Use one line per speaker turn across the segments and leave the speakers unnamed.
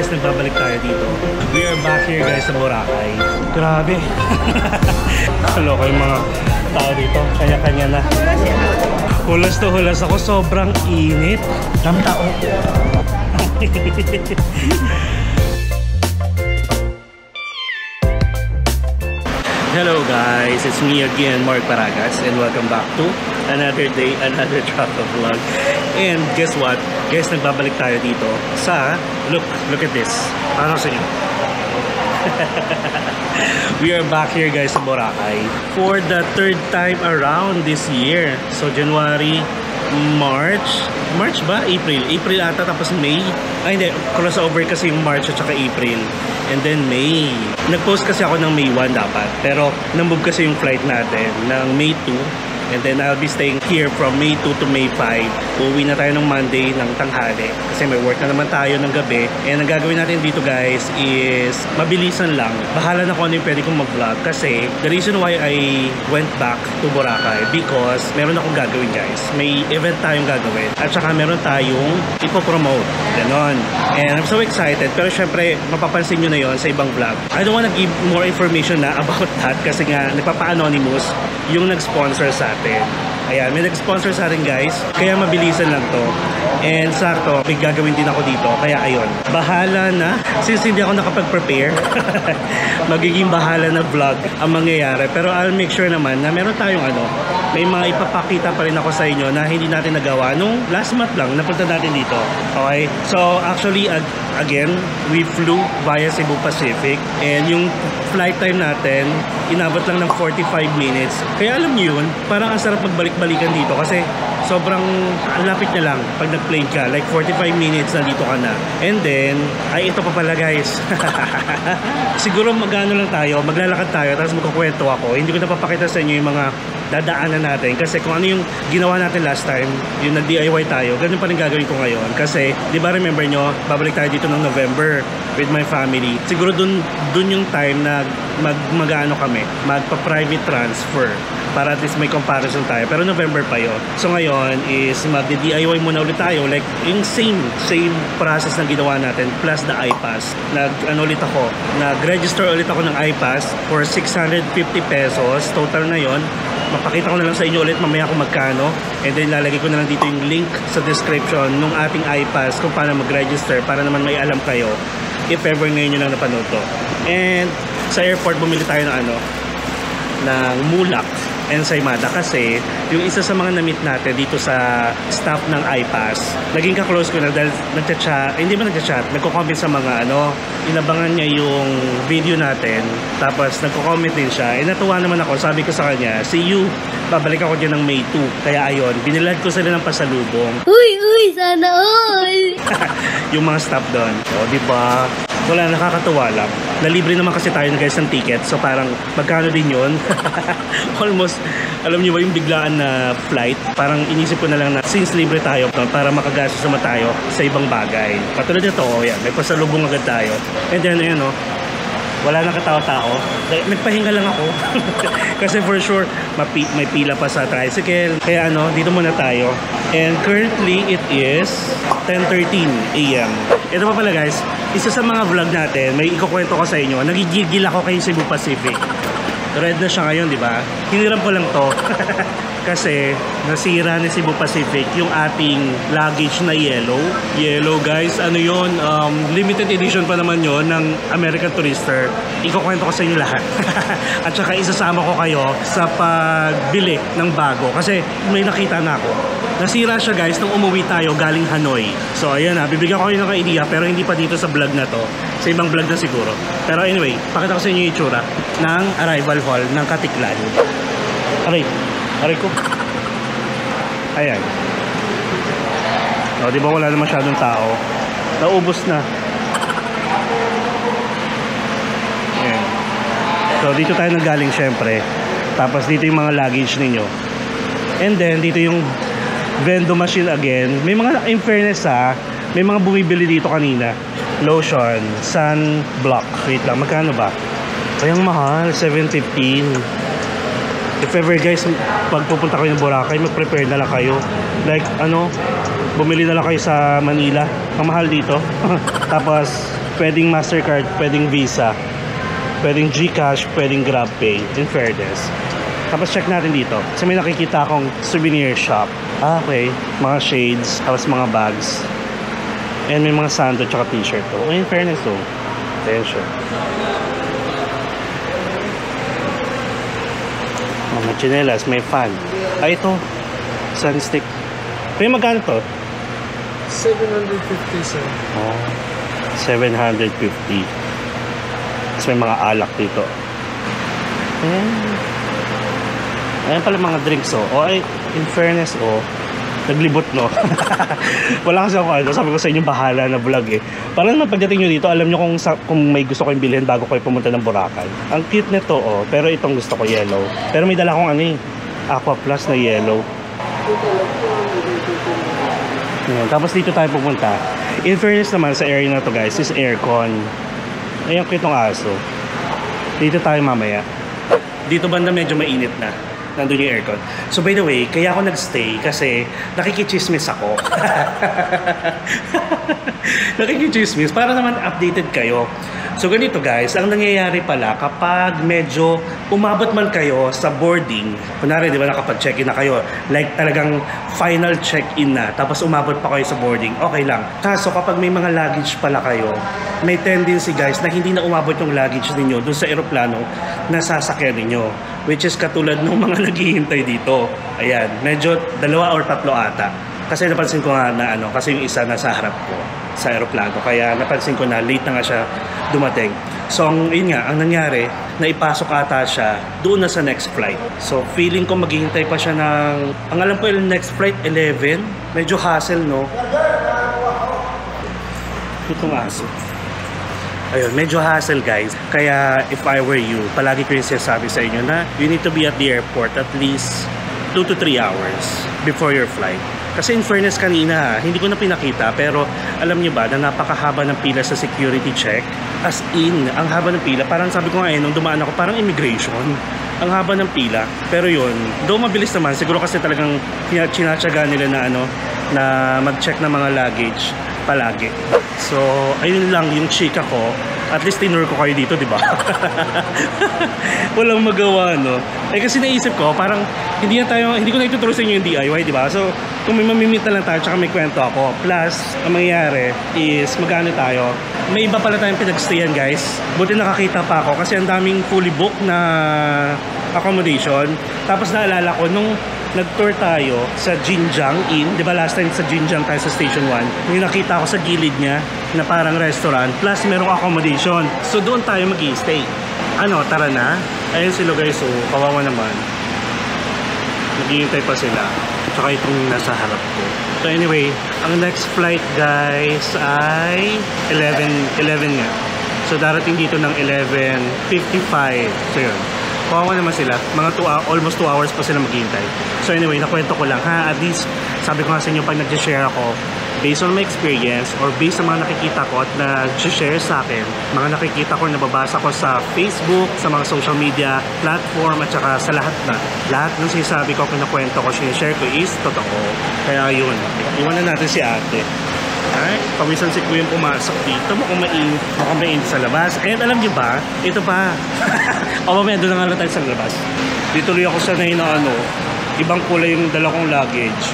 guys, nagbabalik tayo dito. We are back here guys sa Boracay. Grabe. Hello yung mga tao dito. Kanya-kanya na. Hulas to hulas ako. Sobrang init. Dami tao. Hello guys, it's me again, Mark Paragas, and welcome back to another day, another travel vlog. And guess what? Guys, nagbabalik tayo dito sa, look at this. Parang sa inyo. We are back here guys sa Boracay for the third time around this year. So January, March ba? April ata, tapos May. Ay hindi, crossover kasi yung March at saka April. And then May. Nag-post kasi ako ng May 1 dapat. Pero namove kasi yung flight natin ng May 2. And then I'll be staying here from May 2 to May 5. Uuwi na tayo ng Monday ng tanghali. Kasi may work na naman tayo ng gabi. And ang gagawin natin dito guys is mabilisan lang. Bahala na kung ano yung pwede kong mag-vlog. Kasi the reason why I went back to Boracay because meron akong gagawin guys. May event tayong gagawin. At saka meron tayong ipopromote. Ganon. And I'm so excited. Pero syempre mapapansin nyo na yon sa ibang vlog. I don't wanna give more information na about that. Kasi nga nagpapa-anonymous yung nag-sponsor sa atin. Ayan, may nag-sponsor sa atin guys. Kaya mabilisan lang to. And sakto, may gagawin din ako dito. Kaya ayun, bahala na. Since hindi ako nakapag-prepare, magiging bahala na vlog ang mangyayari. Pero I'll make sure naman na meron tayong may mga ipapakita pa rin ako sa inyo na hindi natin nagawa nung last month lang napunta natin dito. Okay? So actually, again, we flew via Cebu Pacific. And yung flight time natin, inabot lang ng 45 minutes. Kaya alam niyo yun, parang ang sarap magbalik-balikan dito kasi sobrang lapit niya lang pag nag-plane ka. Like 45 minutes na dito ka na. And then, ay ito pa pala guys. Siguro magano lang tayo, maglalakad tayo, tapos magkukwento ako. Hindi ko napapakita sa inyo yung mga dadaanan natin. Kasi kung ano yung ginawa natin last time, yung nag-DIY tayo, ganun pa rin gagawin ko ngayon. Kasi, di ba remember nyo, babalik tayo dito ng November with my family. Siguro dun yung time na mag-ano kami, magpa-private transfer para at least may comparison tayo. Pero November pa yon. So ngayon is mag-DIY muna ulit tayo. Like yung same process na ginawa natin plus the iPass. Nag-register ulit ako ng iPass for 650 pesos. Total na yon. Mapakita ko na lang sa inyo ulit mamaya kung magkano. And then lalagay ko na lang dito yung link sa description nung ating iPass kung paano mag-register para naman may alam kayo if ever ngayon nyo lang napanood to. And sa airport bumili tayo ng mulak and saymada kasi yung isa sa mga na-meet natin dito sa staff ng iPass, naging ka-close ko na dahil nagko-comment sa mga inabangan niya yung video natin, tapos nagko-comment din siya. Natuwa naman ako, sabi ko sa kanya, see you, babalik ako dyan ng May 2. Kaya ayun, binilad ko sila ng pasalubong.
Uy, sana all!
Yung mga staff doon. O, diba? Wala, nakakatuwa lang. Nalibre naman kasi tayo guys ng ticket. So parang magkano din yun? Almost, alam niyo ba yung biglaan na flight? Parang inisip ko na lang na since libre tayo para makagastos naman tayo sa ibang bagay. Patulad nito, yan, may pasalubong agad tayo. And then, ayan wala nang katao-tao. Nagpahinga lang ako. Kasi for sure, may pila pa sa tricycle. Kaya dito muna tayo. And currently, it is 10:13 AM. Ito pa pala guys, isa sa mga vlog natin, may ikukwento ko sa inyo. Nagigigil ako kay Cebu Pacific. Red na siya ngayon, di ba? Hiniram ko lang to. Kasi nasira ni Cebu Pacific yung ating luggage na yellow. Yellow guys, yun? Limited edition pa naman yun ng American Tourister. Ikukwento ko sa inyo lahat. At saka isasama ko kayo sa pagbili ng bago. Kasi may nakita na ako. Nasira siya guys nung umuwi tayo galing Hanoi. So ayan bibigyan ko kayo ng idea pero hindi pa dito sa vlog na to. Sa ibang vlog na siguro. Pero anyway, pakita ko sa inyo yung itsura ng arrival hall ng Katiklan. Aray ko. Ayan. O, di ba wala na masyadong tao? Naubos na. Ayan. So dito tayo nanggaling syempre. Tapos dito yung mga luggage ninyo. And then dito yung vendo machine again. May mga, in fairness may mga bumibili dito kanina. Lotion, sun block. Wait lang, magkano ba? Kayang mahal, 7.15. If ever guys, pag pupunta kayo ng Boracay, mag-prepare na lang kayo. Like bumili na lang kayo sa Manila. Ang mahal dito. Tapos Pwedeng Mastercard, pwedeng Visa, pwedeng GCash, pwedeng GrabPay, in fairness. Tapos check natin dito. Kasi may nakikita akong souvenir shop. Okay. Mga shades, tapos mga bags. And may mga sando tsaka t-shirt to. In fairness to. Attention. Mga chinelas, may fan. Ay, ito. Sunstick. Pero magkano to?
750, sir.
Oh. 750. Tapos may mga alak dito. Ayan pala mga drinks, oh. Oh, ay, in fairness, oh. Naglibot, no? Wala kasi ako, ano, sabi ko sa inyo, bahala na vlog, eh. Para naman pagdating nyo dito, alam nyo kung may gusto kayong bilhin bago kayo pumunta ng Boracay. Ang cute nito, oh. Pero itong gusto ko, yellow. Pero may dala akong, ano, eh. Aqua Plus na yellow. Ayan, tapos dito tayo pupunta. In fairness naman, sa area na to, guys, is aircon. Ayan, cute ng aso. Dito tayo mamaya. Dito banda medyo mainit na. Nandun yung aircon. So by the way, kaya ako nagstay kasi nakikichismis ako. Nakikichismis para naman updated kayo. So ganito guys, ang nangyayari pala kapag medyo umabot man kayo sa boarding, kunwari di ba nakapag-check-in na kayo, like talagang final check-in na, tapos umabot pa kayo sa boarding, okay lang. Kaso kapag may mga luggage pala kayo, may tendency guys na hindi na umabot yung luggage ninyo dun sa eroplano na sasakyan ninyo. Which is katulad ng mga naghihintay dito. Ayan, medyo 2 or 3 ata. Kasi napansin ko nga na ano, kasi yung isa nasa harap ko sa eroplano. Kaya napansin ko na late na nga siya dumating. So, yun nga, ang nangyari, naipasok ata siya doon na sa next flight. So, feeling ko maghihintay pa siya ng, ang alam ko yung next flight, 11. Medyo hassle, no? Itong aso. Ayun, medyo hassle guys. Kaya if I were you, palagi ko yung sinasabi sa inyo na you need to be at the airport at least 2 to 3 hours before your flight. Kasi in fairness kanina, hindi ko na pinakita, pero alam niyo ba na napakahaba ng pila sa security check? As in, ang haba ng pila, parang sabi ko nga nung dumaan ako, parang immigration. Ang haba ng pila. Pero yun, though mabilis naman, siguro kasi talagang tinatsaga nila na na mag-check ng mga luggage palagi. So, ayun lang yung chika ko. At least tinur ko kayo dito, di ba? Walang magawa, no? Eh kasi naisip ko, parang hindi ko na ituturo sa inyo yung DIY, di ba? So, kung may mamimit na lang tayo, tsaka may kwento ako. Plus, ang mangyayari is, magkano tayo? May iba pala tayong pinagstayan, guys. Buti nakakita pa ako kasi ang daming fully booked na accommodation. Tapos naalala ko, nung nag-tour tayo sa Jinjiang Inn, di ba last time sa Jinjiang tayo sa Station 1, yung nakita ko sa gilid niya na parang restaurant, plus merong accommodation. So doon tayo mag-i-stay. Ano, tara na. Ayun sila guys, so kawawa naman. Naghihintay pa sila. Tsaka itong nasa harap ko. So anyway, ang next flight guys ay 11 nga. So darating dito ng 11:55. So yun. Kawawa naman sila. Mga almost 2 hours pa sila maghihintay. So anyway, nakwento ko lang ha. At least, sabi ko nga sa inyo pag nag-share ako, based on my experience or based sa mga nakikita ko at nag-share sa akin, mga nakikita ko, nababasa ko sa Facebook, sa mga social media platform at saka sa lahat ng sinasabi ko, kinakwento ko, sinishare ko is totoo. Kaya yun, iwanan natin si ate. Ay, pawisan si Kuya pumasok dito. Mukhang mainit sa labas. And alam niyo ba, ito pa. O mamaya, doon na nga lang tayo sa labas. Dito tuloy ako sanay na ibang kulay yung dala kong luggage.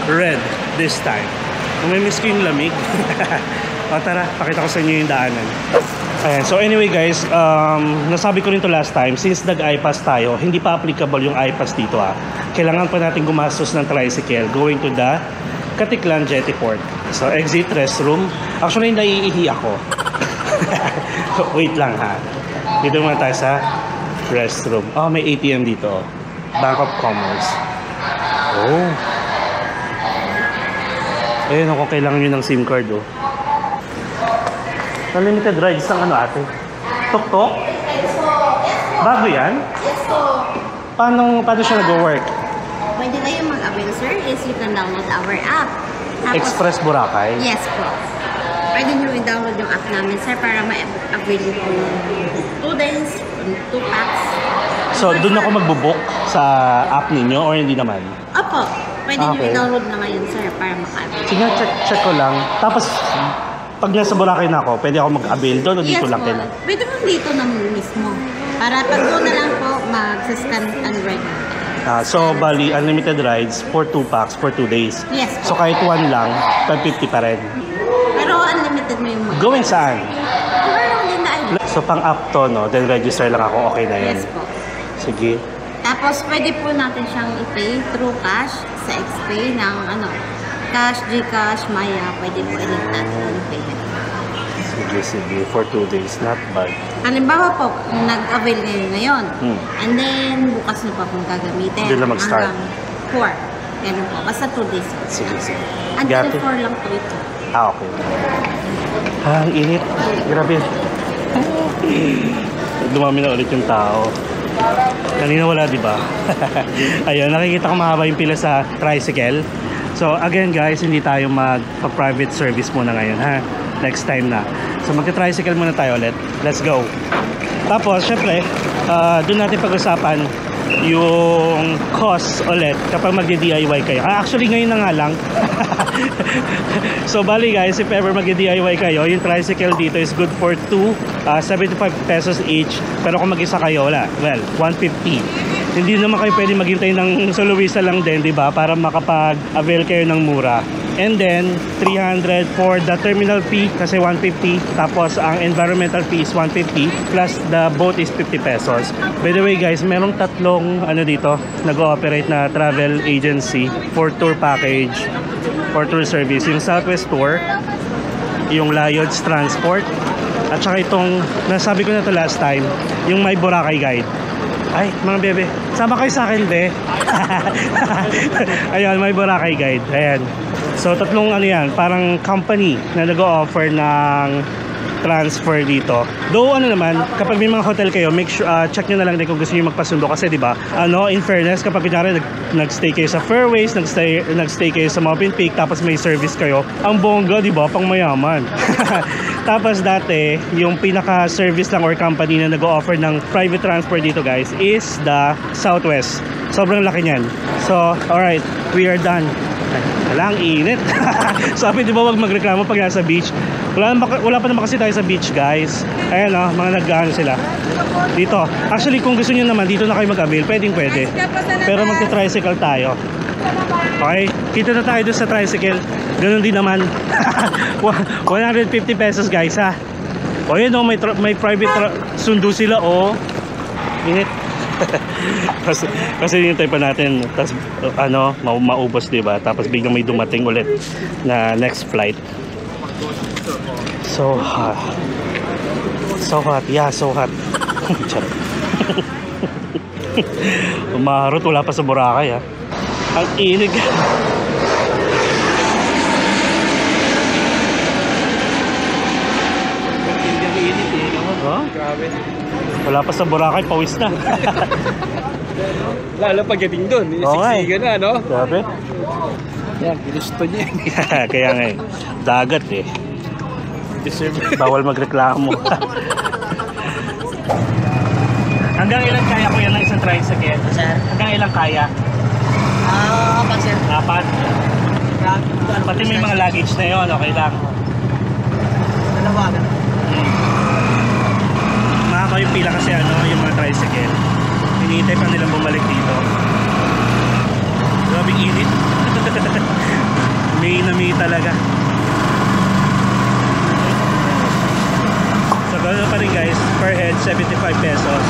Red this time. Namimiss ko yung lamig. O tara, pakita ko sa inyo yung daanan. Ayan, so anyway guys, nasabi ko rin to last time, since nag-iPass tayo, hindi pa applicable yung iPass dito Kailangan pa natin gumastos ng tricycle going to the Katiklan Jetty Port. So exit restroom. Actually naiihi ako. Wait lang ha. Dito muna tayo sa restroom. Oh, may ATM dito. Bank of Commerce. Oh. Ayun, kung kailangan nyo ng SIM card Unlimited rides ng ate? Tok-tok? Bago yan?
Yes po.
Paano siya nag-work?
Pwede na yung mag-avail, sir, is you can download our app. Tapos,
Express Boracay?
yes po. Pwede nyo i-download yung app namin, sir, para ma-avail yung 2 days, 2 packs.
So, doon ako magbubook sa app ninyo or hindi naman?
Opo. Pwede nyo
Okay.
i-download na ngayon, sir, para maka-avail.
Sige, check ko lang. Tapos, pag nasa Boracay na ako, pwede ako mag-avail doon o dito
Yes
lang
po.
kailan?
Pwede mo dito na mismo. Para pag doon na lang po, mag-scan and ride.
So, bali, unlimited rides for 2 packs for 2 days.
Yes
So,
po.
kahit 1 lang, 550 pa rin.
Pero unlimited mo yung mga.
Going saan?
Meron din na ID.
So, pang app to, no? Then register lang ako, okay na yun.
Yes po.
Sige.
Tapos, pwede po natin siyang i-pay through cash sa XPay ng cash, Gcash, Maya. Pwede po i-link natin yung payment.
Sige. For 2 days, not bad.
Halimbawa po, nag-avail kayo ngayon. And then, bukas na pa kung gagamitin.
Doon na mag-start.
Hanggang 4. Ganun po. Basta 2 days po.
Sige.
Until
Gati.
4 lang po ito.
Okay. Ang init. Grabe. Dumami na ulit yung tao. Kanina wala, di ba? Ayun, nakikita ko mahaba yung pila sa tricycle. So, again guys, hindi tayo mag-private service muna ngayon, ha? Next time na. So, magka-tricycle muna tayo ulit. Let's go. Tapos, syempre, doon natin pag-usapan yung cost ulit kapag magdi-DIY kayo. Actually, ngayon na nga lang. So, bali guys, if ever magdi-DIY kayo, yung tricycle dito is good for 75 pesos each. Pero kung mag-isa kayo, wala. Well, 150. Hindi naman kayo pwede maghintay ng soloista lang din, di ba? Para makapag-avail kayo ng mura. And then, 300 for the terminal fee kasi 150. Tapos, ang environmental fee is 150. Plus, the boat is 50 pesos. By the way, guys, merong tatlong dito, nag-ooperate na travel agency for tour package or tour service. Yung Southwest Tour, yung Lloyd's Transport, at saka itong, nasabi ko na to last time, yung My Boracay Guide. Ay, mga bebe, sama kayo sa akin, be. Ayun, My Boracay Guide. Ayan. So, tatlong yan, parang company na nag-o-offer ng transfer dito. Though naman, kapag may mga hotel kayo, make sure check nyo na lang din kung gusto niyo magpasundo kasi 'di ba? In fairness, kapag kunyari nag-stay kayo sa Fairways, nag-stay kayo sa Mountain Peak tapos may service kayo, ang bongga, 'di ba? Pang mayaman. Tapos dati, yung pinaka-service lang or company na nag-o-offer ng private transport dito, guys, is the Southwest. Sobrang laki niyan. So, alright, we are done. Wala, ang init. Sabi, di ba, wag magreklamo pag nasa beach. Wala pa naman kasi tayo sa beach, guys. Ayan, mga nag-ano sila dito. Actually, kung gusto nyo naman, dito na kayo mag-avail, pwede. Pero magta-tricycle tayo. Okay, kita na tayo doon sa tricycle. Ganun din naman. 150 pesos, guys, ha. O yun, may private sundo sila, init. kasi hinintay pa natin, tapos maubos, diba? Tapos biglang may dumating ulit na next flight. So hot. Yeah, so hot. Umaharot, wala pa sa Boracay, ha. Ang init.
Grabe.
Wala pa sa Boracay, pawis na.
Lalo pagdating doon, siksikan na, no?
Grabe.
Yan, ginusto niya.
Kaya nga dagat
Deserve.
bawal magreklamo. Hanggang ilan kaya ko yan ng isang tricycle?
Sir?
Hanggang ilan kaya?
Apat, sir.
4? Pati may mga luggage na yun, okay lang.
Dalawa.
Mahaba yung pila kasi yung mga tricycle. Hinihintay pa nilang bumalik dito. Grabe init. May talaga. So gano'n pa rin, guys, per head 75 pesos.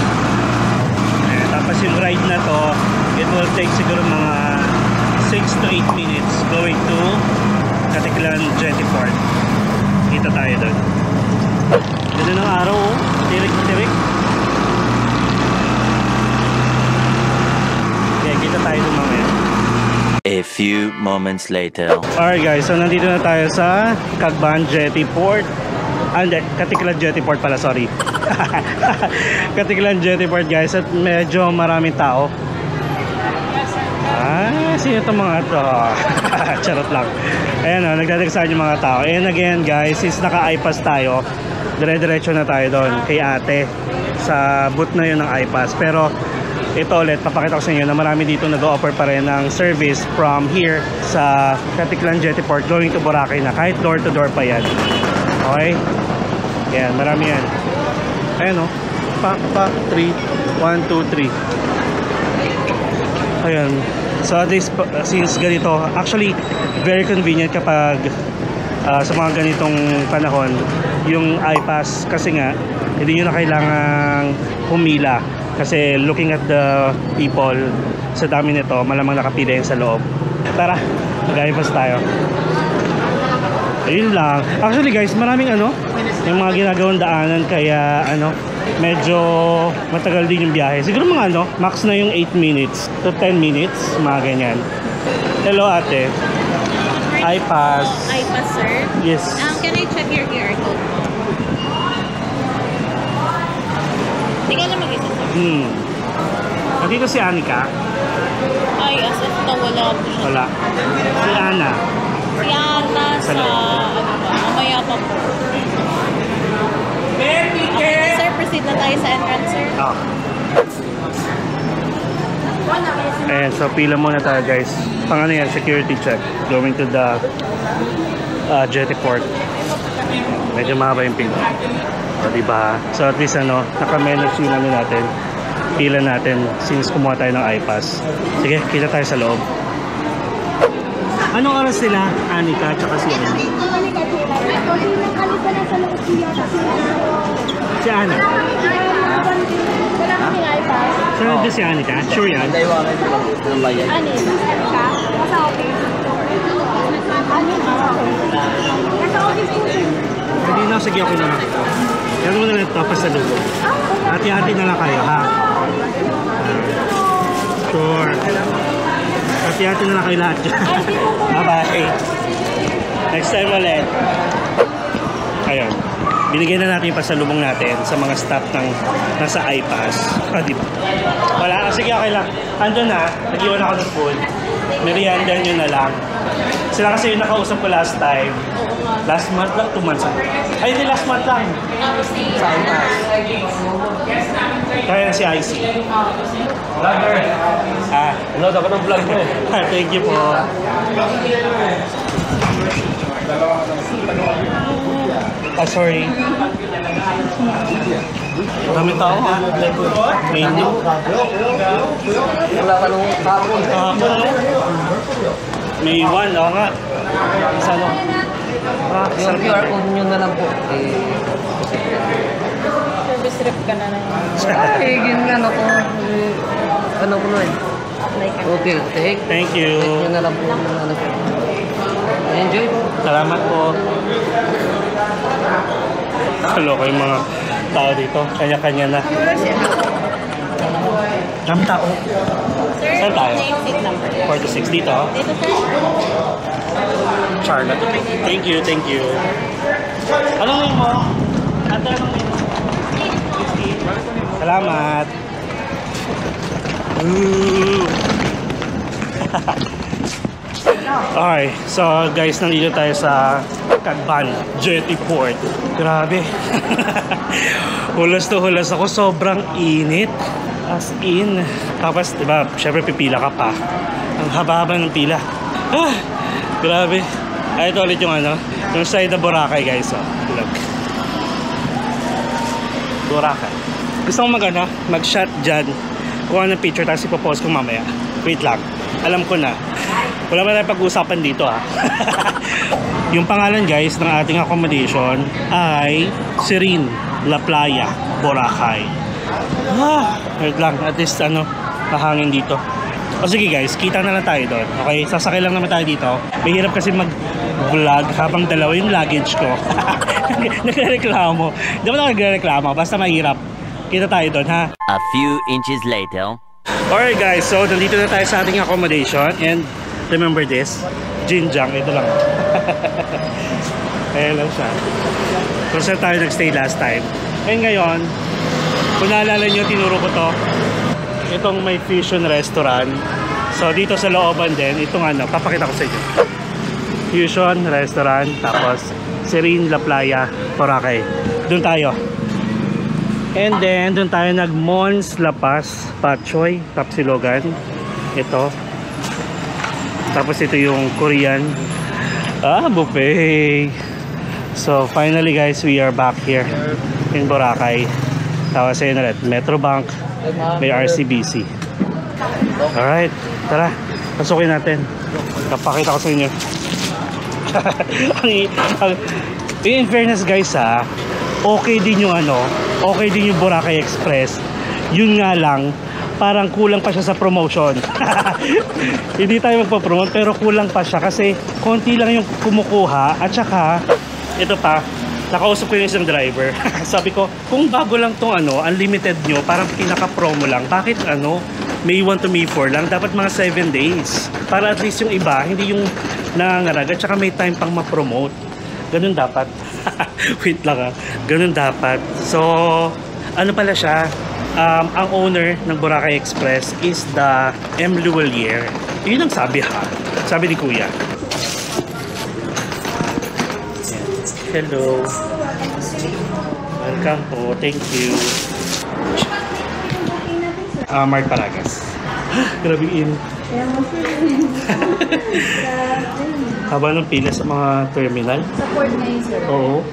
Tapos yung ride na to, it will take siguro mga 6 to 8 minutes going to Caticlan Jettyport. Kita tayo doon. Ganda ng araw, tirik. Okay, kita tayo doon mamaya.
A few moments later.
Alright, guys, so nandito na tayo sa Cagban Jettyport. Caticlan Jettyport pala, sorry. Caticlan Jettyport, guys, at medyo maraming tao. Sino itong mga to? Charot lang. Ayan, nagdadagsaan yung mga tao. And again, guys, since naka-iPass tayo, dire-diretso na tayo doon kay ate sa booth na yun ng iPass. Pero ito ulit, papakita ko sa inyo na marami dito nag-o-offer pa rin ng service from here sa Caticlan Jettyport going to Boracay na, kahit door to door pa yan. Okay? Yan, marami yan. Ayan o. Pa, 3. 1, 2, 3. Ayan. So at least, since ganito, actually, very convenient kapag sa mga ganitong panahon, yung iPass kasi nga, hindi nyo na kailangang humila. Kasi looking at the people, sa dami nito, malamang nakapila yan sa loob. Tara, mag-iPass tayo. Ayun lang. Actually guys, maraming yung mga ginagawang daanan, kaya medyo matagal din yung biyahe. Siguro mga max na yung 8 minutes to 10 minutes, mga ganyan. Hello ate. iPass.
iPass, sir?
Yes.
Can I check your QR code? Hindi ka lang mag-isa, sir.
Nandito si Anika.
Ay, as if na wala po siya.
Wala. Si Ana.
Si Ana sa, mamaya pa po. Okay, sir, proceed na tayo sa entrance, sir.
Oh. Ayan, so pila muna tayo guys. Pang yan, security check. Going to the jetty port. Medyo mahaba yung pila. O diba? So at least naka-manage yung natin. Pila natin since kumuha tayo ng iPass. Sige, kita tayo sa loob. Anong oras sila, Anika, tsaka si Ana? Si Ana?
Wala kaming iPass.
So, nandun si Anika? Sure yan?
Ano yun? Ka? Nasa office. Ano yun? Nasa office po.
Hindi na, sige ako na lang. Yan mo na lang ito, pasalubo. Hati-hati na lang kayo, ha? Sure. Hati-hati na lang kayo lahat dyan. Bye-bye. Next time ulit. Ayun. Binigyan na natin yung pasalubong natin sa mga staff ng nasa iPass. Diba? Wala. Sige, okay lang. Ando na. Nag-iwan ako ng food. Merienda nyo na lang. Sila kasi yung nakausap ko last time. Last month lang, 2 months ago. Ay, hindi, last month lang. Sa iPass. Kaya si IC. Vlogger.
Ano, dapat ang vlog mo.
Thank you po. Sorry. Dami tao ha. Menu.
Wala ka nung kapon.
May 1, oo nga. Saan o?
Yung QR code nyo na lang po.
Service rep ka na na.
Ay, ganyan ako. Ano ko na eh. Okay, take.
Thank you.
Take nyo na lang po. Enjoy po.
Salamat po. Loko yung mga tao dito. Kanya-kanya na. Dami tao.
Sir,
Saan tayo?
name, seat number.
4 to 6 dito.
Dito, sir.
Charlotte. Thank you, thank you. Anong name mo? Ate, anong name mo? Salamat. Okay, so guys, nandito tayo sa Cagban Jetty Port. Grabe. Hulas to hulas ako, sobrang init. As in. Tapos, diba, syempre pipila ka pa. Ang haba-haba ng pila. Ah, grabe. Ay, ito ulit yung yung side ng Boracay guys. Oh, look. Boracay. Gusto kong mag-shot dyan. Kuha ng picture, tapos ipopost ko mamaya. Wait lang. Alam ko na. Wala ba tayong pag-usapan dito Yung pangalan guys ng ating accommodation ay Serene La Playa, Boracay. Wait lang. At least mahangin dito. O sige guys, kita na lang tayo doon. Okay, sasakay lang naman tayo dito. Mahirap kasi mag-vlog habang dalawa yung luggage ko. Nagre-reklamo. Hindi mo na nagre-reklamo, basta mahirap. Kita tayo doon, ha?
A few inches later.
Alright guys, so nandito na tayo sa ating accommodation. And remember this, Jinjang, ito lang. Ayan lang siya. Kung saan tayo nagstay last time. And ngayon, kung naalala nyo, tinuro ko to. Itong may fusion restaurant. So dito sa looban din, itong papakita ko sa inyo. Fusion restaurant, tapos Serene La Playa, Boracay. Doon tayo. And then, doon tayo nag-Mons La Paz, Patchoy, Tapsilogan. Ito. Tapos ito yung Korean buffet. So finally guys, we are back here in Boracay. Tawa sa ulit, Metrobank, may RCBC. Alright, tara, pasukin natin. Kapakita ko sa inyo. In fairness guys ha, okay din yung okay din yung Boracay Express. Yun nga lang, parang kulang pa siya sa promotion. Hindi tayo magpa-promote pero kulang pa siya kasi konti lang yung kumukuha. At saka, ito pa, nakausap ko yung isang driver. Sabi ko, kung bago lang tong unlimited nyo, parang pinaka-promo lang. Bakit May 1 to May 4 lang? Dapat mga 7 days. Para at least yung iba, hindi yung nangangarag. At saka may time pang ma-promote. Ganun dapat. Wait lang Ganun dapat. So, pala siya? Ang owner ng Boracay Express is the M. Luwalier. Yun ang sabi Sabi ni Kuya. Hello. Welcome po. Thank you. Mark Paragas. Grabe in. Haba ng pila sa mga terminal.
Support na yun, sir.
Oo.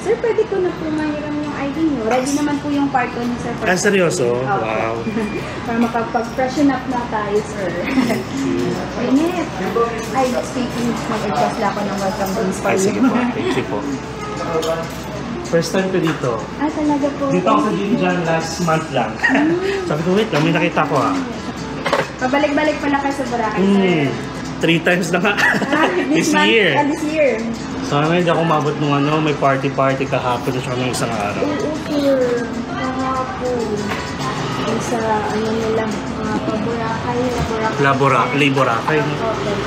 Sir, pwede ko na po mahiram yung ID nyo. Ready naman po yung part ko ni sir.
Seryoso?
Okay.
Wow.
Para makapag-freshen up na tayo, sir. Init. Ay, speaking, mag-adjust lang ako ng welcome drinks for you.
Sige po. Thank you po. First time ko dito.
Talaga po.
Dito ako sa Jinjan last month lang. Sabi ko, wait lang, may nakita ko
Pabalik-balik pala kayo sa Boracay, sir.
3 times na nga. This
month,
year.
This year.
Sana hindi ako mabot nung may party-party kahapon at saka nung isang araw.
Oo, sir. Kahapon. Sa nila, Boracay.
Boracay.
Okay.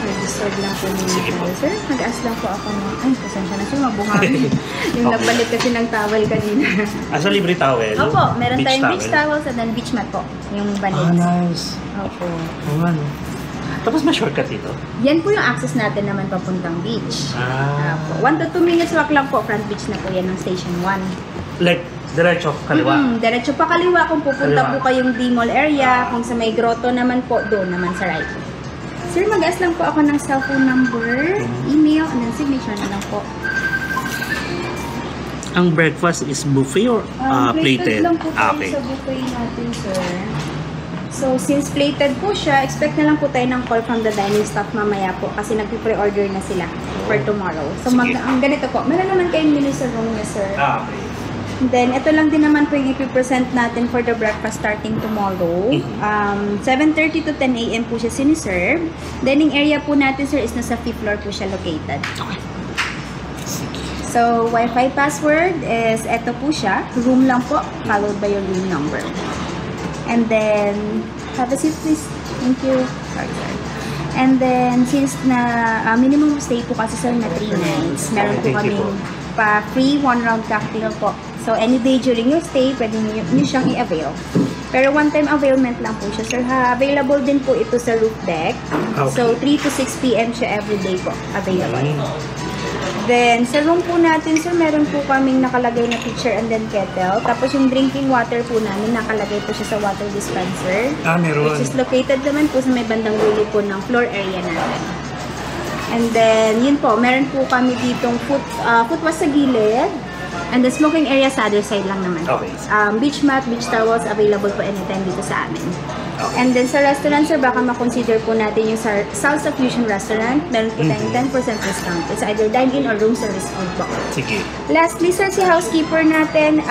Registered lang po
Sige po.
Sir, mag-ask lang po ako ng... Ay, pasensya na sir, mabuhangin. Yung nagbalit kasi ng towel kanina.
Sa libre towel?
Opo, meron tayong beach towels and then beach mat po. Yung balit.
Nice.
Opo.
Tapos may shortcut dito?
Yan po yung access natin naman papuntang beach. Opo. 1 to 2 minutes walk lang po, front beach na po yan ng station 1.
Like, diretso, kaliwa?
Diretso pa kaliwa kung pupunta
Kaliwa.
po kayong D-Mall area. Kung sa may grotto naman po, doon naman sa right. Sir, mag-ask lang po ako ng cellphone number, email, and then signature na lang po.
Ang breakfast is buffet or plated?
lang po tayo
Okay.
sa buffet natin, sir. So, since plated po siya, expect na lang po tayo ng call from the dining staff mamaya po kasi nagpi-pre-order na sila for tomorrow. So,
Sige.
ang ganito po, meron naman kayong menu sa room niya, sir.
Okay.
Then, ito lang din naman po yung ipipresent natin for the breakfast starting tomorrow. 7:30 to 10 a.m. po siya siniserve. Dining area po natin, sir, is nasa 5th floor po siya located.
Okay.
So, Wi-Fi password is ito po siya. Room lang po, followed by your room number. And then, have a seat please. Thank you. Sorry. And then, since na minimum stay po kasi sir na 3 nights, meron po
Thank you
kaming free 1 round cocktail po. So, any day during your stay, pwede niyo siyang i-avail. Pero one-time availment lang po siya, sir. Available din po ito sa roof deck.
Okay.
So, 3 to 6 p.m. siya everyday po available. Then, sa room po natin, sir, meron po kaming nakalagay na pitcher and then kettle. Tapos yung drinking water po namin, nakalagay po siya sa water dispenser.
Meron.
Which is located naman po sa may bandang dulo po ng floor area natin. And then, yun po, meron po kami ditong foot wash sa gilid. And the smoking area sa other side lang naman.
Okay.
Beach mat, beach towels, available po anytime dito sa amin. And then sa restaurant, sir, baka makonsider po natin yung Salsa Fusion Restaurant. Meron po tayong 10% discount. It's either dine-in or room service food po.
Sige.
Lastly, sir, si housekeeper natin,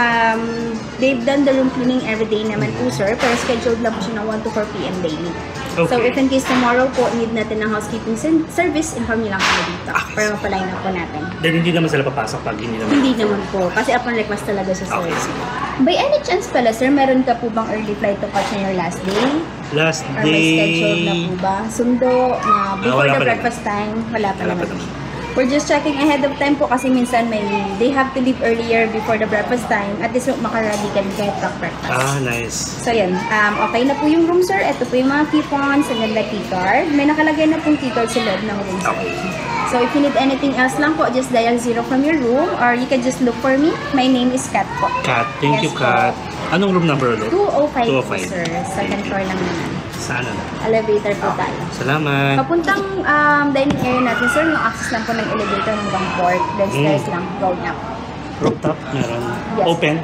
they've done the room cleaning every day naman po, sir. Pero scheduled lang po siya ng 1 to 4 p.m. daily.
Okay.
So, if in case tomorrow po, need natin ng housekeeping service, inform niyo lang kami dito. Para mapaline up po natin.
Then hindi naman sila papasok pag hindi naman.
Hindi naman po. Kasi upon request talaga siya, sir.
Okay, sige.
By any chance pala, sir, meron ka po bang early flight to catch on your last day?
Last
Or may scheduled na
day.
po ba? Sundo na before
wala
the
pa
breakfast time? Wala pa
Wala pa
naman.
naman.
We're just checking ahead of time po kasi minsan they have to leave earlier before the breakfast time. At least makaradi kami kahit breakfast.
Nice.
So yun, okay na po yung room, sir. Ito po yung mga coupons and then the key card. May nakalagay na pong key card sa loob ng room, sir.
Okay.
So if you need anything else lang po, just dial 0 from your room or you can just look for me. My name is Kat po.
Kat, thank
Yes
you,
po.
Kat. Anong room number ulit?
205 po,
205.
sir. Second floor lang naman.
Saan na?
Elevator po tayo.
Salamat.
Papuntang dining area natin, sir, yung access lang po ng elevator hanggang 4. Then stairs lang, going up.
Rooftop, meron.
Yes.
Open.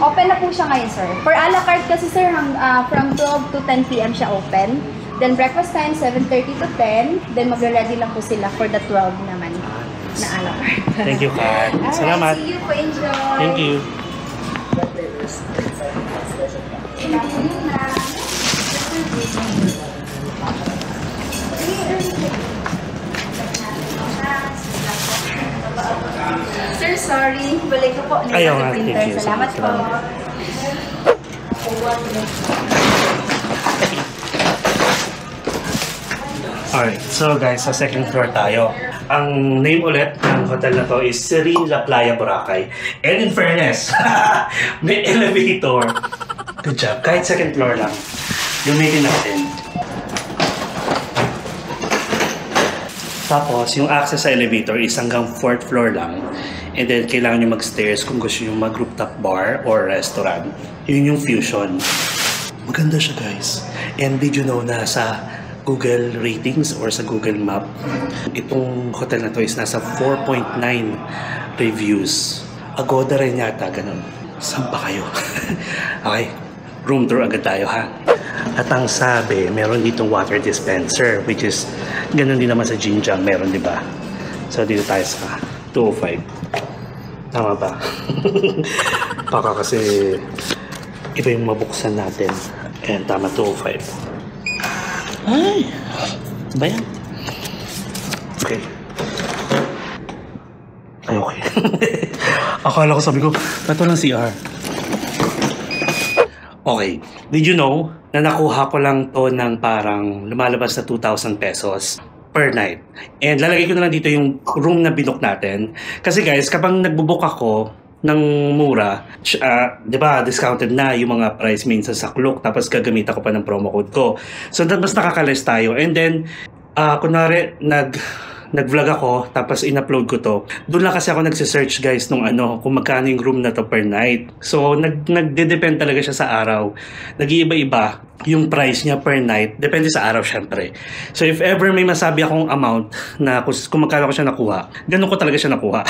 Open na po siya ngayon, sir. For a la carte kasi, sir, from 12 to 10 p.m. siya open. Then breakfast time, 7:30 to 10. Then magre-ready lang po sila for the 12 naman na a la carte.
Thank you, Kat. Salamat.
See you po, enjoy.
Thank you.
Sir, sorry. Balik ko po.
Ayaw nga, thank you.
Salamat po.
Alright, so guys, sa second floor tayo. Ang name ulit ng hotel na to is Serene La Playa, Boracay. And in fairness, may elevator. Good job. Kahit second floor lang. Gamitin natin. Tapos, yung access sa elevator is hanggang 4th floor lang. And then, kailangan nyo mag-stairs kung gusto nyo mag-rooftop bar or restaurant. Yun yung Fusion. Maganda siya, guys. And did you know na sa Google ratings or sa Google Map, itong hotel na to is nasa 4.9 reviews. Agoda rin yata, ganun. Saan pa kayo? Okay, room tour agad tayo, ha? At ang sabi, meron ditong water dispenser, which is ganun din naman sa Jinjang, meron, di ba? So, dito tayo sa 205. Tama ba? Baka kasi iba yung mabuksan natin. Ayan, tama, 205. Ay! Ba yan? Okay. Ay, okay. Akala ko, sabi ko, ito lang CR. Okay. Did you know na nakuha ko lang to ng parang lumalabas na 2,000 pesos per night? And lalagay ko na lang dito yung room na binook natin. Kasi guys, kapag nagbubook ako ng mura, di ba, discounted na yung mga price minsan sa Klook, tapos gagamit ako pa ng promo code ko. So, mas nakaka-less tayo. And then, kunwari, nag-vlog ako, tapos in-upload ko to. Doon lang kasi ako nagsisearch, guys, nung kung magkano yung room na to per night. So, nagde-depend talaga siya sa araw. Nag-iiba-iba yung price niya per night. Depende sa araw, syempre. So, if ever may masabi akong amount na kung magkano ko siya nakuha, ganun ko talaga siya nakuha.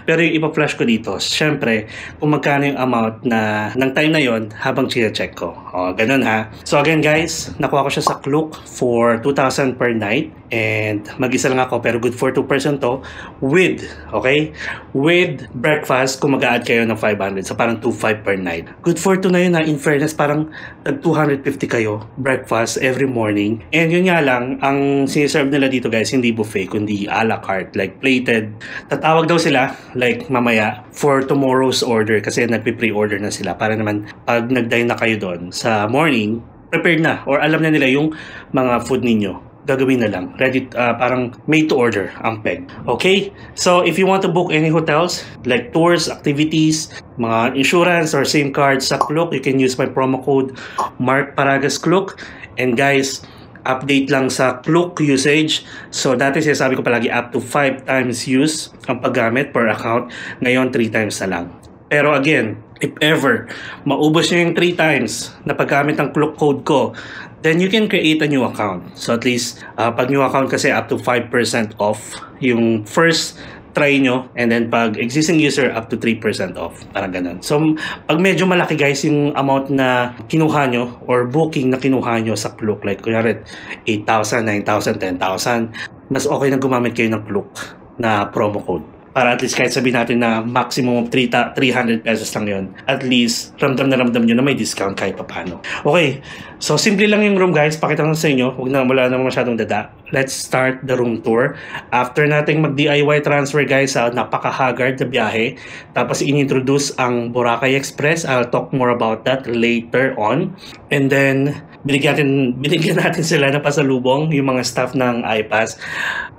Pero yung ipa-flash ko dito, syempre, kung magkano yung amount na ng time na yon habang check ko. O, ganun ha. So, again, guys, nakuha ko siya sa Klook for 2,000 per night. And mag-isa lang ako, pero good for 2 person to. With, okay? With breakfast, kung mag-a-add kayo ng 500. So, parang 2,500 per night. Good for 2 na yun ha. In fairness, parang 250 kayo breakfast every morning. And yun nga lang, ang siniserve nila dito guys, hindi buffet, kundi a la carte, like plated. Tatawag daw sila, like mamaya, for tomorrow's order kasi nagpi-pre-order na sila para naman pag nag-dine na kayo doon sa morning, prepared na or alam na nila yung mga food ninyo. Gagawin na lang. Ready, parang made to order ang peg. Okay? So, if you want to book any hotels, like tours, activities, mga insurance, or SIM cards sa Klook, you can use my promo code MarkParagasKlook. And guys, update lang sa Klook usage. So, dati sinasabi ko palagi up to 5 times use ang paggamit per account. Ngayon, 3 times na lang. Pero again, if ever maubos nyo yung 3 times na paggamit ng Klook code ko, then you can create a new account. So at least, pag new account kasi up to 5% off yung first try nyo, and then pag existing user up to 3% off. Parang ganun. So pag medyo malaki guys yung amount na kinuha nyo or booking na kinuha nyo sa Klook, like kunyari 8,000, 9,000, 10,000, mas okay na gumamit kayo ng Klook na promo code. Para at least kahit sabihin natin na maximum of 300 pesos lang yun, at least ramdam nyo na may discount kahit papano. Okay, so simple lang yung room guys. Pakita ko sa inyo, wala naman masyadong dada. Let's start the room tour. After nating mag-DIY transfer guys sa napaka-haggard na biyahe, tapos in-introduce ang Boracay Express. I'll talk more about that later on. And then binigyan natin sila na pasalubong yung mga staff ng iPass.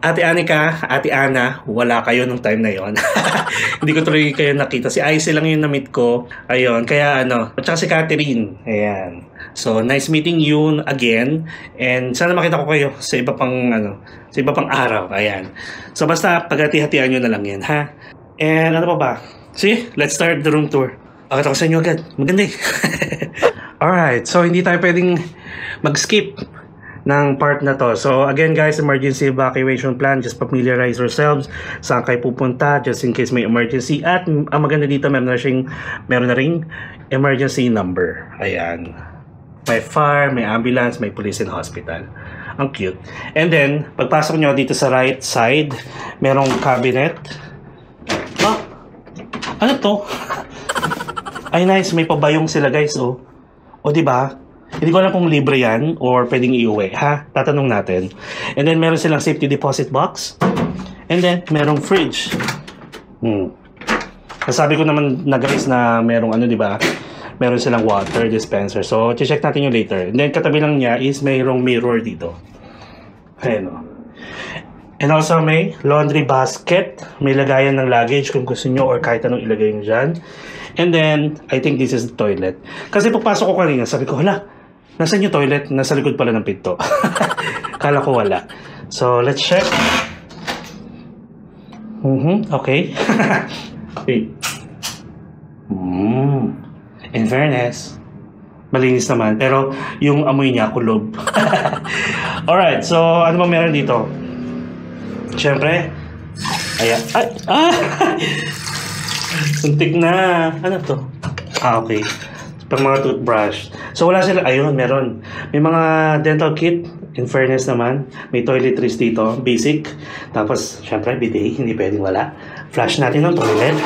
Ate Anika, Ate Ana, wala kayo nung time na yon. Hindi ko tuloy kayo nakita. Si Icy lang yung na-meet ko. Ayun, kaya at saka si Catherine. Ayan. So, nice meeting you again. And sana makita ko kayo sa iba pang araw. Ayan. So, basta paghati-hatian nyo na lang yan, ha? And ano pa ba? See, let's start the room tour. Pakita ko sa inyo agad. Maganda eh. Alright, so hindi tayo pwedeng mag-skip ng part na to. So again guys, emergency evacuation plan, just familiarize yourselves saan kayo pupunta just in case may emergency. At ang maganda dito, meron na ring emergency number. Ayan. May fire, may ambulance, may police and hospital. Ang cute. And then, pagpasok nyo dito sa right side, merong cabinet. Oh, ano to? Ay nice, may pabayong sila guys, oh. O diba? Hindi ko alam kung libre yan or pwedeng iuwi, ha? Tatanong natin. And then meron silang safety deposit box. And then merong fridge. Nasabi ko naman na guys na merong ano, diba? Meron silang water dispenser. So, check natin yung later. And then katabi lang niya is mayroong mirror dito. Ayan, oh. And also may laundry basket. May lagayan ng luggage kung gusto nyo or kahit anong ilagay nyo dyan. And then, I think this is the toilet. Kasi pagpasok ko kanina, sabi ko, hala, nasaan yung toilet? Nasa likod pala ng pinto. Kala ko wala. So, let's check. Okay. Wait. In fairness, malinis naman. Pero, yung amoy niya, kulob. Alright, so, ano bang meron dito? Siyempre, ayan. Suntik na. Ano to? Okay. Pang mga toothbrush. So, wala sila. Ayun, meron. May mga dental kit. In fairness naman. May toiletries dito. Basic. Tapos, syempre, bidet. Hindi pwedeng wala. Flush natin ng toilet.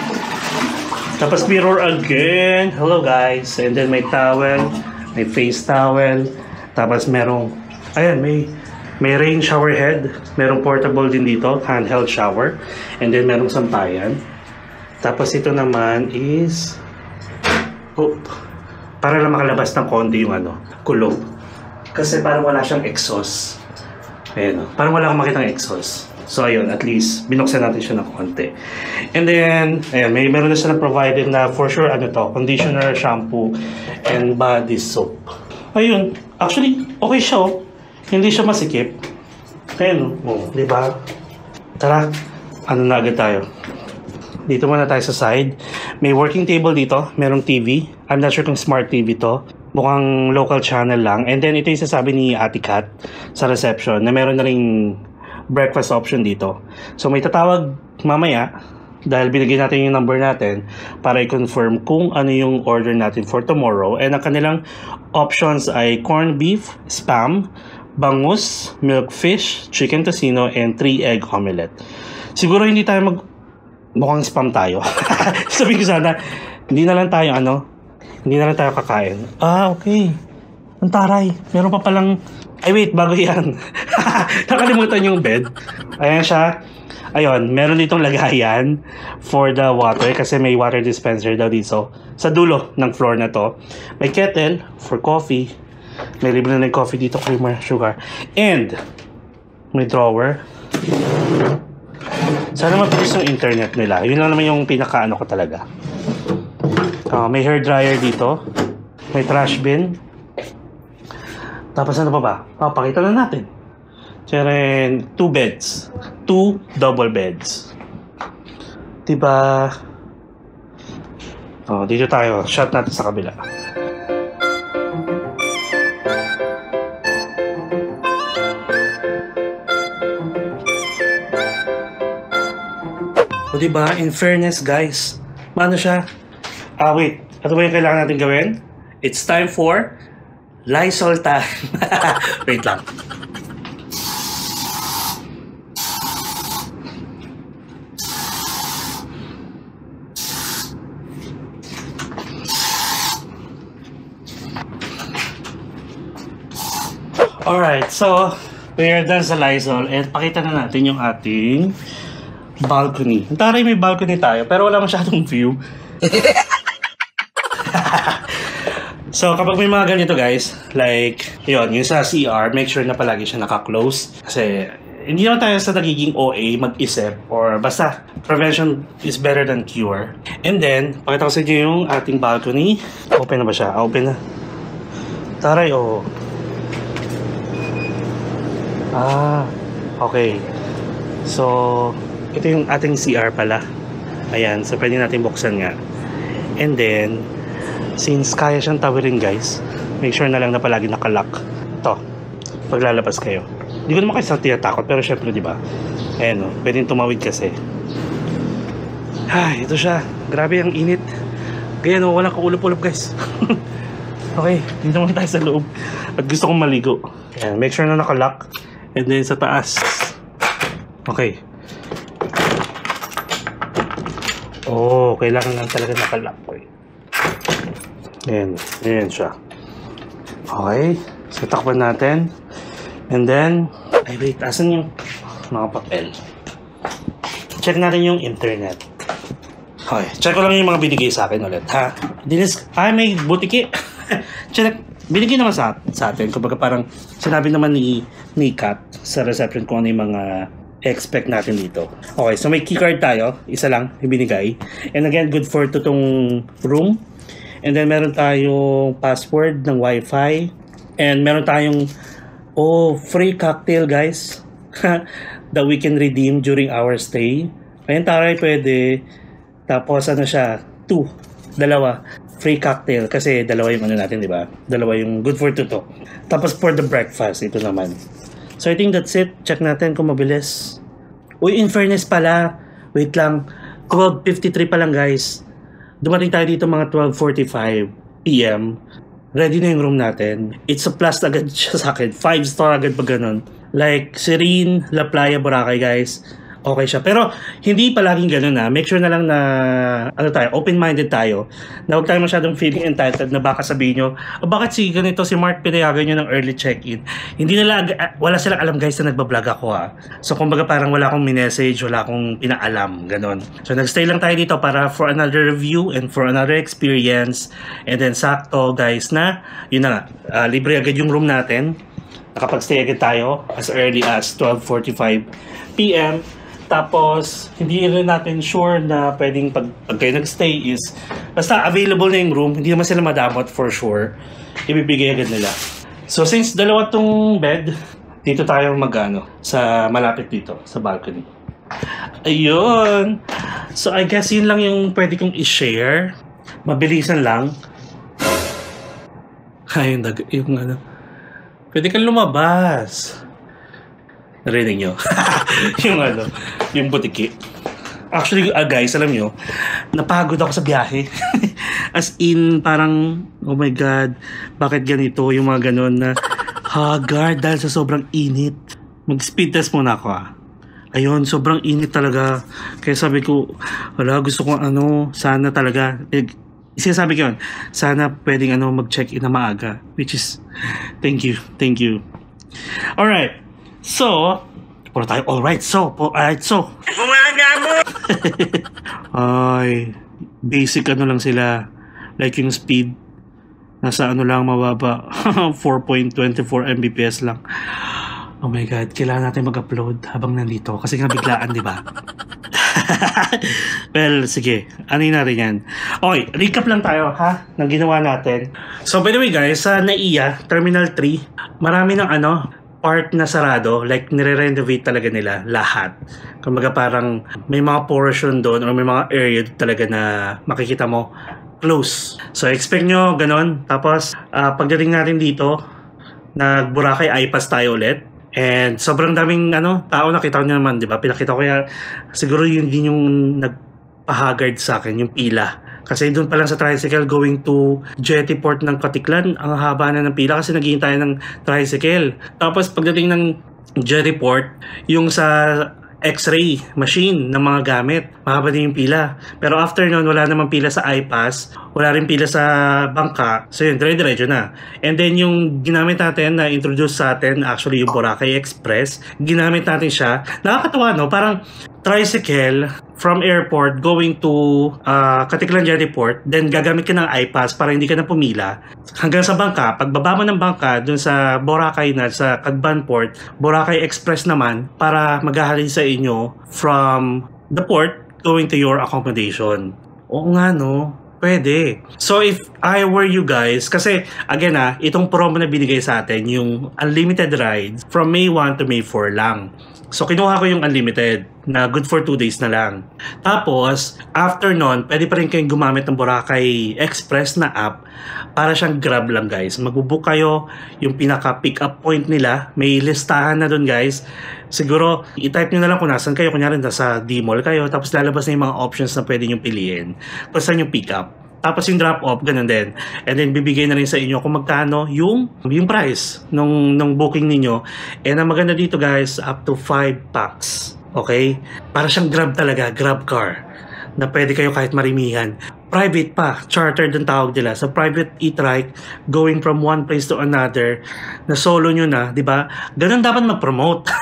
Tapos, mirror again. Hello, guys. And then, may towel. May face towel. Tapos, merong... Ayan, may rain shower head. Merong portable din dito. Handheld shower. And then, merong sampayan. Tapos ito naman is para lang makalabas ng konti yung ano, kulob. Kasi parang wala siyang exhaust. Ayan, parang wala akong makitang exhaust. So ayun, at least binuksan natin siya ng konti. And then, ayan, meron na siya provided na for sure ano to, conditioner, shampoo, and body soap. Ayun, actually okay siya, oh. Hindi siya masikip. Ayan, oh, di ba? Tara, ano na agad tayo. Dito muna tayo sa side. May working table dito. Merong TV. I'm not sure kung smart TV to. Mukhang local channel lang. And then ito yung sasabi ni Ate Kat sa reception na meron na ring breakfast option dito. So may tatawag mamaya dahil binigay natin yung number natin para i-confirm kung ano yung order natin for tomorrow. And ang kanilang options ay corned beef, spam, bangus, milk fish, chicken tocino, and 3 egg omelette. Siguro hindi tayo mukhang spam tayo. Sabihin ko sana, hindi na lang tayo kakain. Okay. Ang taray. Meron pa palang, ay wait, bago yan. Nakalimutan yung bed. Ayan siya. Ayun, meron ditong lagayan for the water kasi may water dispenser daw dito. Sa dulo ng floor na to. May kettle for coffee. May libre na ng coffee dito, creamer, sugar. And, may drawer. Sana mabilis yung internet nila. Yun lang naman yung pinaka-ano ko talaga. May hair dryer dito. May trash bin. Tapos ano pa ba? Pakita na natin. Tseren, 2 beds. 2 double beds. Diba? Dito tayo. Shot natin sa kabila. O diba, in fairness guys, paano siya? Wait, ano ba yung kailangan natin gawin? It's time for Lysol time. Wait lang. Alright, so we are done sa Lysol and pakita na natin yung ating balcony. Taray, may balcony tayo pero wala masyadong view. So kapag may mga ganito guys, like yun, yung sa CR, make sure na palagi siya naka-close kasi hindi naman tayo sa nagiging OA mag-isip or basta prevention is better than cure. And then, pakita ko sa inyo yung ating balcony. Open na ba siya? Open na. Taray, oh. Okay. So ito yung ating CR pala. Ayan, so pwede natin buksan nga. And then, since kaya siyang tawirin guys, make sure na lang na palagi nakalock. Ito. paglalabas kayo. Hindi ko naman kayo sa tinatakot, pero syempre, di ba? Ayan, pwedeng tumawid kasi. Ay, ito siya. Grabe ang init. Kaya walang kaulap-ulap, guys. Okay, dito naman tayo sa loob. At gusto kong maligo. Ayan, make sure na nakalock. And then sa taas. Okay. Oh, kailangan lang talaga nakalock. Ayan, ayan siya. Okay, so takpan natin. And then, ay wait, asan yung mga papel? Check natin yung internet. Okay, check ko lang yung mga binigay sa akin ulit, ha? May butiki. Check, binigay naman sa atin. Kumbaga parang sinabi naman ni Kat sa reception kung ano yung mga expect natin dito. Okay, so may keycard tayo. Isa lang yung binigay. And again, good for itong room. And then meron tayong password ng Wi-Fi. And meron tayong free cocktail, guys. That we can redeem during our stay. Ayan tayo pwede. Tapos ano siya? 2. Dalawa. Free cocktail. Kasi dalawa yung ano natin, di ba? Dalawa yung good for 2 to. Tapos for the breakfast, ito naman. So I think that's it. Check natin kung mabilis. Uy, in fairness pala. Wait lang. 12:53 pa lang, guys. Dumating tayo dito mga 12:45 PM. Ready na yung room natin. It's a plus agad siya sa akin. 5-star agad pag ganun. Like, Serene, La Playa, Boracay, guys. Okay siya. Pero, hindi palaging ganun na. Make sure na lang na, open-minded tayo. Na huwag tayo masyadong feeling entitled na baka sabihin nyo, bakit ganito si Mark pinayagan nyo ng early check-in? Hindi nila, wala silang alam guys na nagbablog ako ha. So, kumbaga parang wala akong minessage, wala akong pinaalam. Ganon. So, nagstay lang tayo dito para for another review and for another experience. And then, sakto guys na, yun na nga, libre agad yung room natin. Nakapag-stay agad tayo as early as 12:45 PM. Tapos, hindi rin natin sure na pwedeng pag kayo nag-stay is basta available na yung room, hindi naman sila madamot for sure. Ibibigay agad nila. So, since dalawa tong bed, dito tayo sa malapit dito, sa balcony. Ayun! So, I guess yun lang yung pwede kong i-share. Mabilisan lang. Ayun, pwede kang lumabas. Narinig nyo? yung butiki. Actually, guys, alam nyo, napagod ako sa biyahe. As in, parang, oh my God, bakit ganito? Yung mga ganon na haggard dahil sa sobrang init. Mag-speed test muna ako Ayun, sobrang init talaga. Kaya sabi ko, gusto ko sana talaga. Sinasabi ko yun, sana pwedeng mag-check-in na maaga. Which is, thank you. Alright. So, alright so. Bumaga mo! Ay, basic lang sila. Like yung speed, nasa mababa. 4.24 Mbps lang. Oh my God, kailangan natin mag-upload habang nandito. Kasi nga biglaan, di ba? Well, sige. Anin natin yan. Okay, recap lang tayo, ng ginawa natin. So, by the way guys, sa NAIA, Terminal 3, marami ng part na sarado, like nire-renovate talaga nila lahat. Kumbaga parang may mga portion doon or may mga area talaga na makikita mo close. So expect nyo ganon. Tapos pagdating natin dito, nag-Boracay iPass tayo ulit. And sobrang daming tao, nakita nyo naman, di ba? Pinakita ko kaya siguro yun din yung nagpahagard sa akin, yung pila. Kasi doon pa lang sa tricycle going to Jetty Port ng Katiklan, ang haba na ng pila kasi naghihintay ng tricycle. Tapos pagdating ng Jetty Port, yung sa X-ray machine ng mga gamit, mahaba din yung pila. Pero after nun, wala namang pila sa iPass, wala rin pila sa bangka. So yun, dire-diretso na. And then yung ginamit natin na introduce sa atin, actually yung Boracay Express, ginamit natin siya. Nakakatawa, parang tricycle from airport going to Katiklan Jetty Port, then gagamit ka ng iPass para hindi ka na pumila hanggang sa bangka. Pagbaba mo ng bangka dun sa Boracay na sa Cagban Port, Boracay Express naman para maghahalin sa inyo from the port going to your accommodation. Oo nga pwede. So if I were you guys, kasi again itong promo na binigay sa atin, yung unlimited rides from May 1 to May 4 lang. So kinuha ko yung unlimited na good for 2 days na lang. Tapos after nun, pwede pa rin kayong gumamit ng Boracay Express na app para siyang Grab lang guys. Magbubook kayo, yung pinaka pick up point nila, may listahan na dun guys. Siguro i-type nyo na lang kung nasan kayo, kunyari sa D-Mall kayo, tapos lalabas na yung mga options na pwede nyo piliin kung saan yung pick up. Tapos yung drop-off, ganun din. And then bibigay na rin sa inyo kung magkano yung price nung booking ninyo. And ang maganda dito guys, up to 5 packs. Okay? Para siyang Grab talaga, Grab car. Na pwede kayo kahit marimihan. Private pa, chartered ang tawag nila. So private e-trike, going from one place to another, na solo nyo na, di ba? Ganun dapat mag-promote.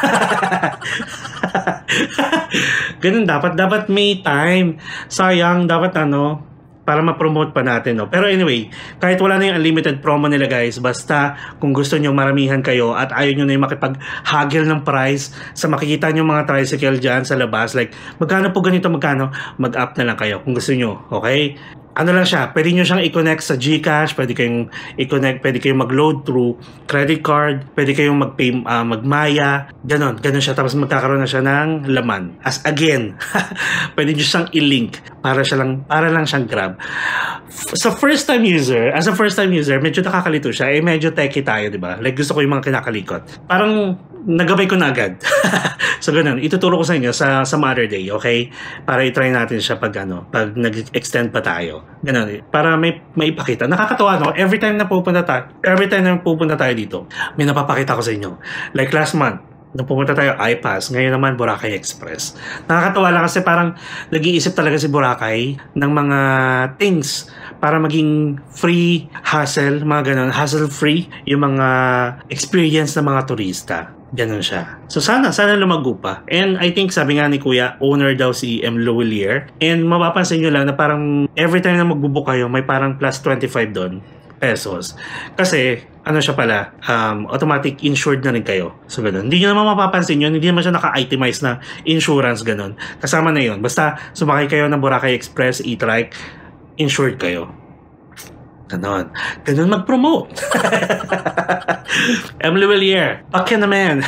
Ganun dapat may time. Sayang, dapat para ma-promote pa natin, no? Pero anyway, kahit wala na yung unlimited promo nila guys, basta kung gusto nyo maramihan kayo at ayaw nyo na yung makipag-haggle ng price sa makikita nyo mga tricycle dyan sa labas, like magkano po ganito, magkano, mag-up na lang kayo kung gusto nyo, okay? Ano lang siya, pwede nyo siyang i-connect sa GCash, pwede kayong i-connect, pwede kayong mag-load through credit card, pwede kayong mag-pay, mag-Maya, ganon siya, tapos magkakaroon na siya ng laman. As again, pwede nyo siyang i-link para lang siyang Grab. As a first time user, medyo nakakalito siya, medyo techie tayo, di ba? Like gusto ko yung mga kinakalikot. Parang nagabay ko na agad. So ganun, ituturo ko sa inyo sa Mother Day, okay? Para i-try natin siya pag nag-extend pa tayo. Ganun, para may ipakita. Nakakatawa, no? Every time na pupunta tayo dito, may napapakita ko sa inyo. Like last month, nung pumunta tayo iPass, ngayon naman Boracay Express. Nakakatawa lang kasi parang nag-iisip talaga si Boracay ng mga things para maging free, mga ganun, hassle-free yung mga experience ng mga turista. Ganun siya. So sana lumago pa. And I think sabi nga ni Kuya, owner daw si M. Lowellier. And mapapansin nyo lang na parang every time na magbubook kayo, may parang plus 25 doon pesos. Kasi siya pala, automatic insured na rin kayo. So ganun. Hindi nyo naman mapapansin yun, hindi naman siya naka-itemize na insurance, ganun. Kasama na yun. Basta sumakay kayo ng Boracay Express, e-trike, insured kayo. Ganun mag-promote. M. Lowellier, bakit naman?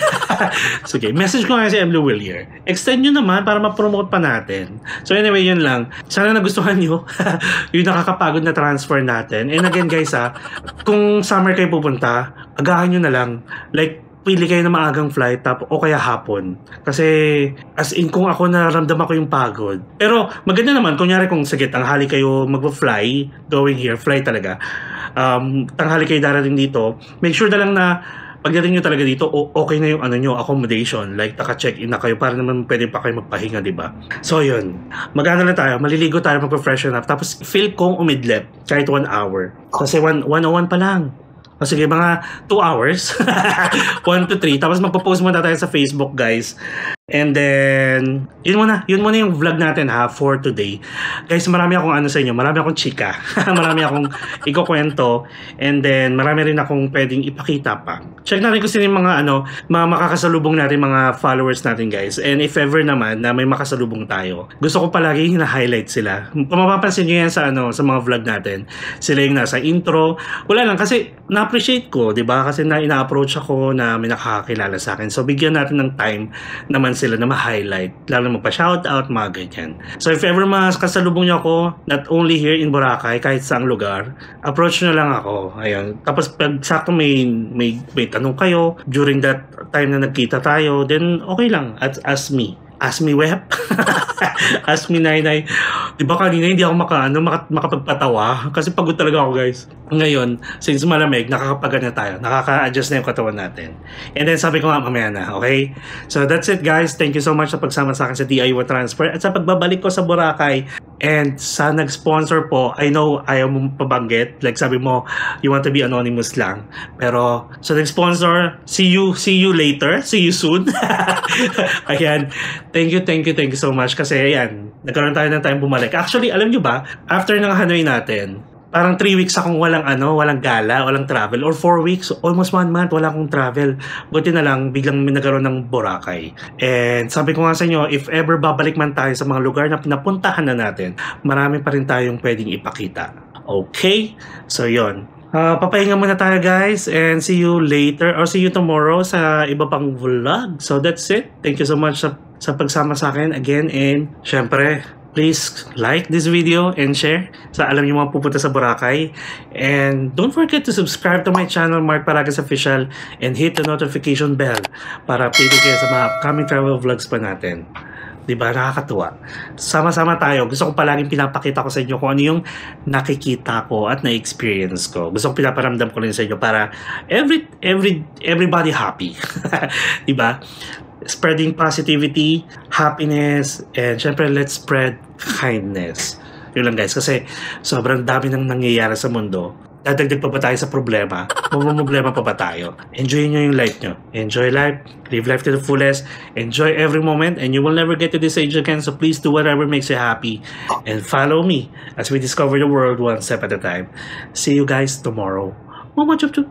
So, okay, message ko nga si M. Lowellier. Extend nyo naman para ma-promote pa natin. So anyway, yun lang. Sana nagustuhan nyo yung nakakapagod na transfer natin. And again guys kung summer kayo pupunta, agahan nyo na lang. Like, pili kayo na maagang flight o kaya hapon. Kasi as in kung ako nararamdaman ko yung pagod. Pero maganda naman, kunyari kung sige, tanghali kayo mag-fly, going here, fly talaga. Tanghali kayo darating dito, make sure na lang na pagdating nyo talaga dito, okay na yung nyo, accommodation. Like, naka-check-in na kayo para naman pwede pa kayo magpahinga, diba? So, yun. Mag-ano na tayo, maliligo tayo, mag-freshen up. Tapos, feel kong umidlip kahit 1 hour. Kasi 101 pa lang. O sige, mga 2 hours. 1 to 3. Tapos magpo-post muna tayo sa Facebook, guys. And then, yun muna yung vlog natin for today. Guys, marami akong sa inyo, marami akong chika. Marami akong ikukwento. And then, marami rin akong pwedeng ipakita pa. Check natin kung sino yung mga makakasalubong natin, mga followers natin, guys. And if ever naman na may makasalubong tayo, gusto ko palagi hina-highlight sila. Kung mapapansin nyo yan sa mga vlog natin, sila yung nasa intro. Wala lang, kasi na-appreciate ko, diba? Kasi ina-approach ako na may nakakakilala sa akin. So, bigyan natin ng time naman sila na ma-highlight, lalo na magpa-shoutout, mga ganyan. So if ever kasalubong nyo ako, not only here in Boracay, kahit saang lugar, approach nyo lang ako. Ayun. Tapos pag sakto may tanong kayo, during that time na nagkita tayo, then okay lang, ask me. Ask me, Wep. Ask me, Nainay. Diba kanina hindi ako makapagpatawa? Kasi pagod talaga ako, guys. Ngayon, since malamig, nakakapagana tayo. Nakaka-adjust na yung katawan natin. And then sabi ko nga mamaya na, okay? So that's it, guys. Thank you so much sa pagsama sa akin sa DIY Transfer at sa pagbabalik ko sa Boracay. And sa nag-sponsor po, I know ayaw mong pabanggit. Like sabi mo, you want to be anonymous lang. Pero sa nag-sponsor, see you later. See you soon. Ayan. Thank you so much. Kasi ayan, nagkaroon tayo ng time bumalik. Actually, alam nyo ba, after ng Hanoi natin, parang 3 weeks akong walang gala, walang travel. Or 4 weeks, almost 1 month, wala akong travel. Buti na lang, biglang nagkaroon ng Boracay. And sabi ko nga sa inyo, if ever babalik man tayo sa mga lugar na pinapuntahan na natin, marami pa rin tayong pwedeng ipakita. Okay? So, yon. Papahinga muna tayo guys and see you later or see you tomorrow sa iba pang vlog. So that's it. Thank you so much sa pagsama sa akin again, and syempre please like this video and share sa alam niyo mga pupunta sa Boracay, and don't forget to subscribe to my channel Mark Paragas Official and hit the notification bell para updated kayo sa mga upcoming travel vlogs pa natin. Diba? Nakakatuwa. Sama-sama tayo. Gusto ko palaging pinapakita ko sa inyo kung ano yung nakikita ko at na-experience ko. Gusto ko pinaparamdam ko rin sa inyo para everybody happy. Diba? Spreading positivity, happiness, and syempre let's spread kindness. Yun lang guys, kasi sobrang dami nang nangyayari sa mundo. Dadagdag pa ba tayo sa problema? Problema pa ba tayo? Enjoy nyo yung life nyo. Enjoy life. Live life to the fullest. Enjoy every moment, and you will never get to this age again. So please do whatever makes you happy. And follow me as we discover the world one step at a time. See you guys tomorrow. Mama chup chup.